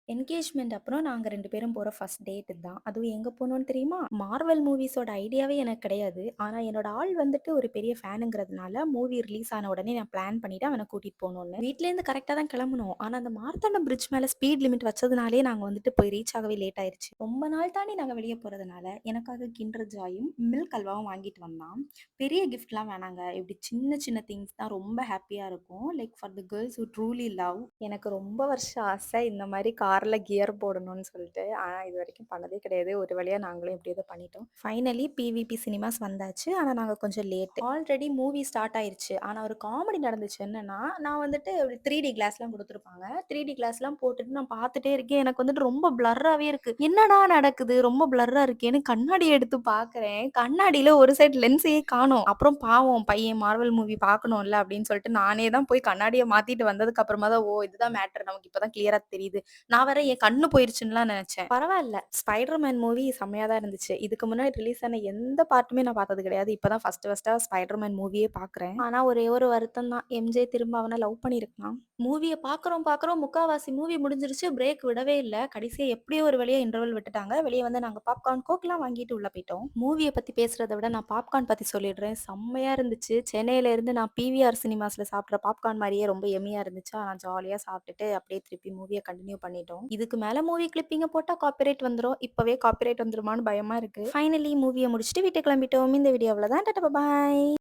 Engagement அப்புறம் நாங்க 2 பேரும் போற ஃபர்ஸ்ட் டேட் இதுதான். அதுவும் எங்க போனோம்னு தெரியுமா? மார்வெல் மூவிஸோட ஐடியாவே எனக்கு கிடையாது. ஆனா என்னோட ஆள் வந்துட்டு ஒரு பெரிய ஃபேனுங்கிறதுனால, மூவி ரிலீஸ் ஆன உடனே நான் பிளான் பண்ணிட்டு அவன கூட்டிட்டு போணும்னு. வீட்லேருந்து கரெக்ட்டா தான் கிளம்புனோம். ஆனா அந்த மார்த்தாண்டம் பிரிட்ஜ் மேல ஸ்பீட் லிமிட் வச்சதுனாலயே நாங்க வந்துட்டு போய் ரீச் ஆகவே லேட் ஆயிருச்சு. ரொம்ப நாள் தாண்டி நாங்க வெளிய போறதுனால, எனக்காக கிண்டர் ஜாயும், மில்க் அல்வாவும் வாங்கிட்டு வந்தான். பெரிய கிஃப்ட்லாம் வேணாங்க. இப்படி சின்ன சின்ன திங்ஸ் தான் ரொம்ப ஹேப்பியா இருக்கும். Like for the girls who truly love. எனக்கு ரொம்ப வருஷம் ஆசை இந்த மாரி கார்ல கியர் போடணும்னு சொல்லிட்டு. ஆனா இதுவரைக்கும் பண்ணதே கிடையாது. ஒரு வழியா நாங்களும் எப்படியோ பண்ணிட்டோம். ஃபைனலி பிவிபி சினிமாஸ் வந்தாச்சு. ஆனா நாங்க கொஞ்சம் லேட். ஆல்ரெடி மூவி ஸ்டார்ட் ஆயிருச்சு. ஆனா ஒரு காமெடி நடந்துச்சு என்னன்னா, நான் வந்துட்டு 3டி கிளாஸ்லாம் குடுத்துருப்பாங்க. 3டி கிளாஸ்லாம் போட்டுட்டு நான் பார்த்துட்டே இருக்கேன். எனக்கு வந்துட்டு ரொம்ப பிளர்ராவே இருக்கு. என்னடா நடக்குது? ரொம்ப பிளர்ரா இருக்கேன்னு கண்ணாடி எடுத்து பார்க்குறேன். கண்ணாடியில ஒரு சைடு லென்ஸையே காணோம். அப்புறம் பாவம் பையன் மார்வல் மூவி பார்க்கணும்ல அப்படின்னு சொல்லிட்டு நானே தான் போய் கண்ணாடிய மாத்திட்டு வந்ததுக்கு அப்புறமா தான், ஓ! இதுதான் மேட்டர் நமக்கு இப்ப தான் கிளியரா தெரியுது. நான் வேற என் கண்ணு போயிருச்சுன்னுலாம் நெனச்சேன். பரவால்ல. ஸ்பைடர்மேன் மூவி செம்மையா தான் இருந்துச்சு. இதுக்கு முன்னாடி ரிலீஸ் ஆன எந்த பார்ட்டுமே நான் பார்த்தது கிடையாது. இப்ப தான் ஃபர்ஸ்ட்டா ஸ்பைடர்மேன் மூவியே பார்க்குறேன். ஆனா ஒரே ஒரு வருத்தம் தான். எம்ஜே திரும்ப அவன லவ் பண்ணியிருக்கலாம். மூவிய பார்க்குறோம், முக்காவாசி மூவி முடிஞ்சிருச்சு. பிரேக் விடவே இல்ல. கடைசியா எப்படியோ ஒரு வழியா இன்டர்வல் விட்டுட்டாங்க. வெளிய வந்து நாங்க பாப்கார்ன், கோக்லாம் வாங்கிட்டு உள்ள போயிட்டோம். மூவிய பத்தி பேசுறத விட நான் பாப்கார்ன் பத்தி சொல்லிடுறேன். செம்மையா இருந்துச்சு. சென்னையில இருந்து நான் பிவிஆர் சினிமாஸ்ல சாப்பிட்ற பாப்கார்ன் மாரியே ரொம்ப எம்மியா இருந்துச்சா, நான் ஜாலியா சாப்பிட்டுட்டு அப்படியே திருப்பி மூவிய கன்டின்யூ பண்ணிட்டோம். இதுக்கு மேல மூவி கிளிப்பிங்க போட்டா காப்பிரைட் வந்துரும். இப்பவே காப்பிரைட் வந்துருமான்னு பயமா இருக்கு. ஃபைனலி மூவிய முடிச்சுட்டு வீட்டுக்கு கிளம்பிட்டோம். இந்த வீடியோ அவ்வளோதான். டாடா பாய்.